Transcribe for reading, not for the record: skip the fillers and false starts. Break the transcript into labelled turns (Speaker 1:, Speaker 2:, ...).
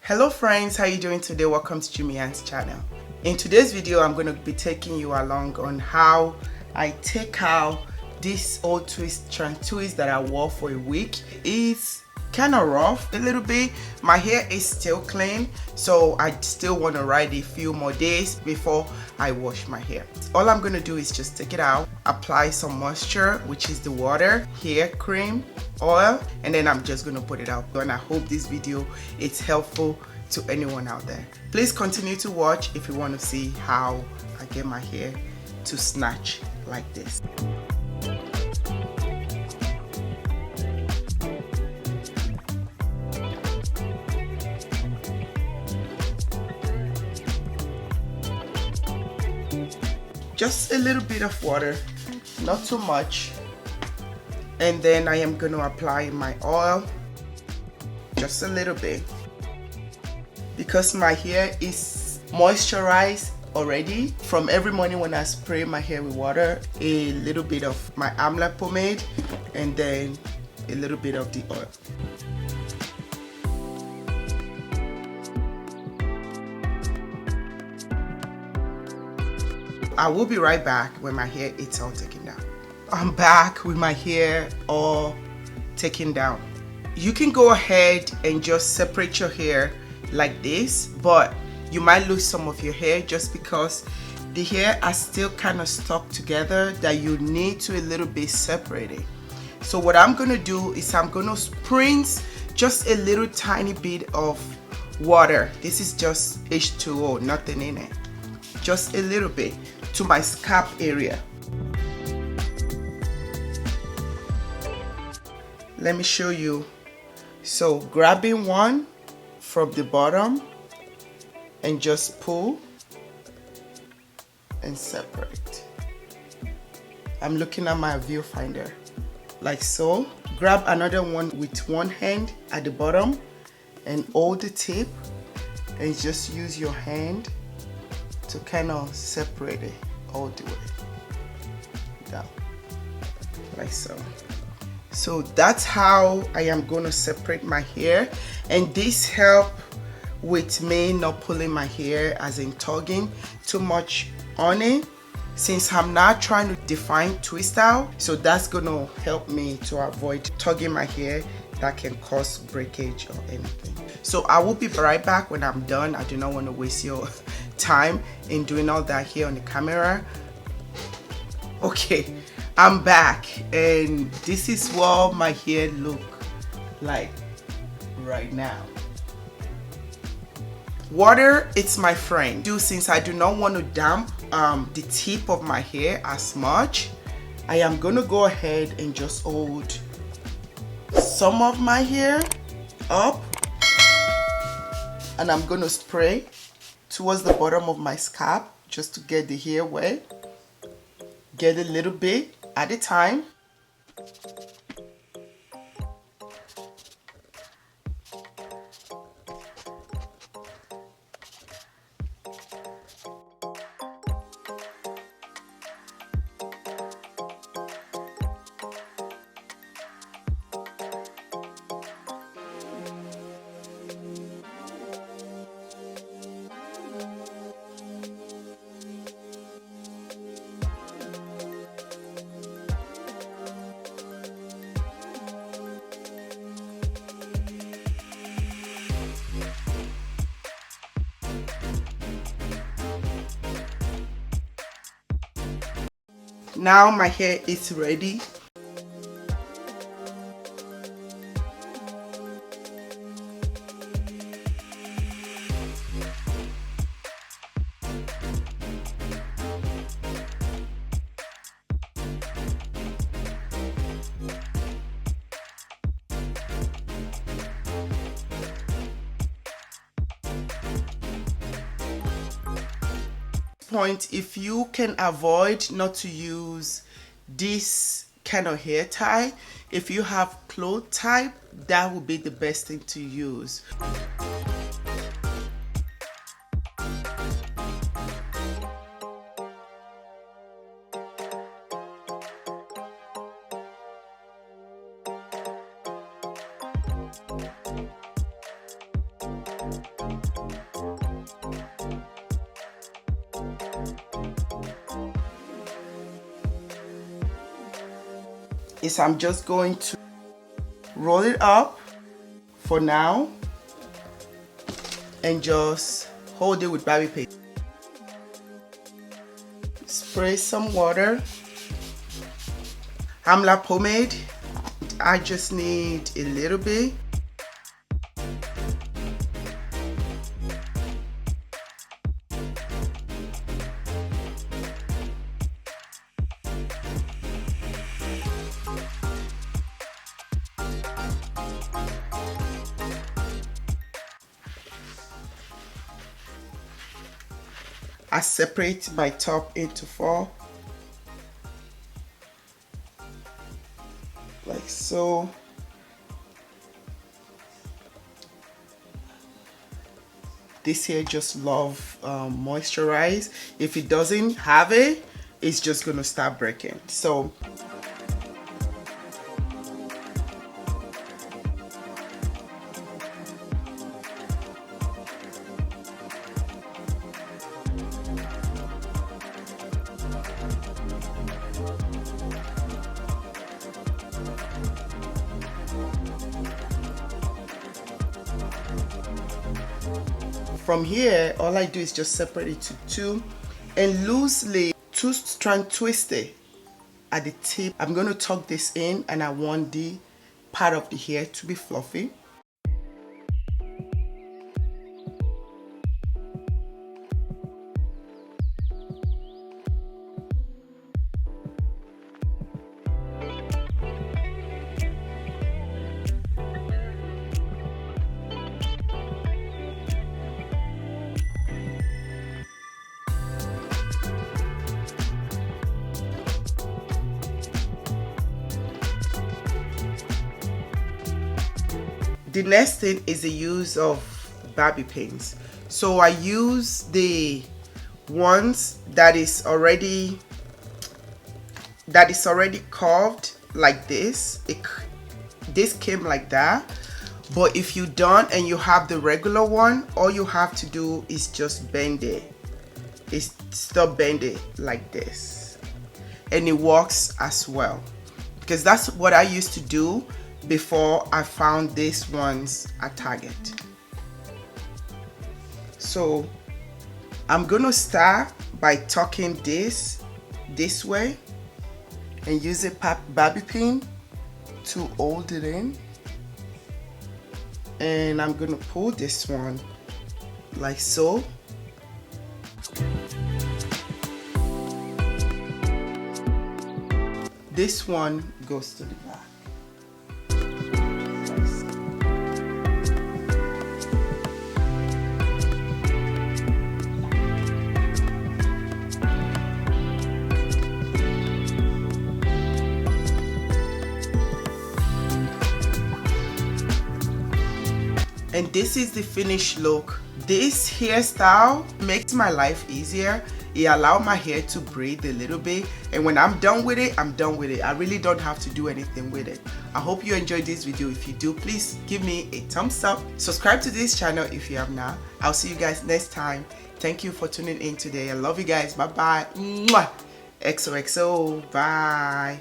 Speaker 1: Hello friends, how you doing today? Welcome to Jimmy Ann's channel. In today's video, I'm going to be taking you along on how I take out this old twist twist that I wore for a week. It's kind of rough a little bit. My hair is still clean, so I still want to ride a few more days before I wash my hair. All I'm going to do is just take it out, apply some moisture, which is the water, hair cream, oil, and then I'm just going to put it out. And I hope this video is helpful to anyone out there. Please continue to watch if you want to see how I get my hair to snatch like this. Just a little bit of water, not too much, and then I am going to apply my oil, just a little bit, because my hair is moisturized already. From every morning when I spray my hair with water, a little bit of my amla pomade, and then a little bit of the oil. I will be right back when my hair is all taken down. I'm back with my hair all taken down. You can go ahead and just separate your hair like this, but you might lose some of your hair just because the hair are still kind of stuck together that you need to a little bit separated. So what I'm gonna do is I'm gonna spritz just a little tiny bit of water. This is just H2O, nothing in it. Just a little bit to my scalp area. Let me show you. So grabbing one from the bottom and just pull and separate. I'm looking at my viewfinder like so. Grab another one with one hand at the bottom and hold the tip and just use your hand to kind of separate it all the way down like so. So that's how I am going to separate my hair, and this help with me not pulling my hair, as in tugging too much on it, since I'm not trying to define twist out. So that's going to help me to avoid tugging my hair that can cause breakage or anything. So I will be right back when I'm done. I do not want to waste your time in doing all that here on the camera. Okay, I'm back, and this is what my hair look like right now. Water, it's my friend. Since I do not want to damp the tip of my hair as much, I am gonna go ahead and just hold some of my hair up, and I'm gonna spray towards the bottom of my scalp just to get the hair wet. Get a little bit at a time. Now my hair is ready. Point, if you can avoid not to use this kind of hair tie, if you have cloth type, that would be the best thing to use. is I'm just going to roll it up for now and just hold it with bobby pin. Spray some water. Amla pomade, I just need a little bit. I separate my top into 4, like so. This hair just love moisturize. If it doesn't have it, it's just gonna start breaking. So from here, all I do is just separate it to 2 and loosely 2-strand twist it at the tip. I'm going to tuck this in and I want the part of the hair to be fluffy. The next thing is the use of bobby pins. So I use the ones that is already curved like this. This came like that, but if you don't and you have the regular one, all you have to do is just bend it. It's still bend it like this, and it works as well, because that's what I used to do before I found these ones at Target. So I'm gonna start by tucking this way and use a bobby pin to hold it in, and I'm gonna pull this one like so. This one goes to the back. And this is the finished look. This hairstyle makes my life easier. It allows my hair to breathe a little bit, and when I'm done with it, I'm done with it. I really don't have to do anything with it. I hope you enjoyed this video. If you do, please give me a thumbs up. Subscribe to this channel if you have not. I'll see you guys next time. Thank you for tuning in today. I love you guys. Bye bye. Mwah. XOXO. Bye.